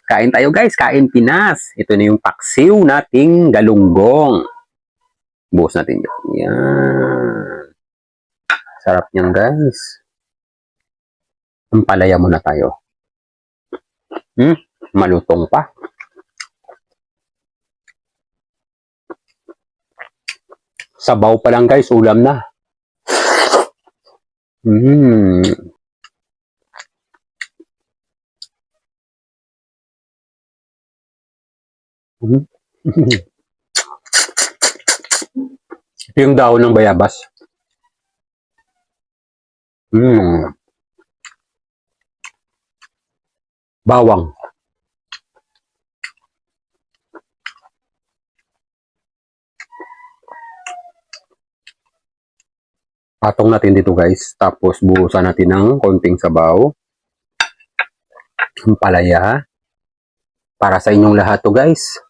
Kain tayo guys, kain Pinas. Ito na yung paksiw nating galunggong. Buhos natin yun. Yan. Sarap niyan guys. Ampalaya muna tayo. Malutong pa. Sabaw pa lang guys, ulam na. Ito yung dahon ng bayabas. Bawang. Patong natin dito guys. Tapos buhusan natin ng konting sabaw. Ampalaya. Para sa inyong lahat to guys.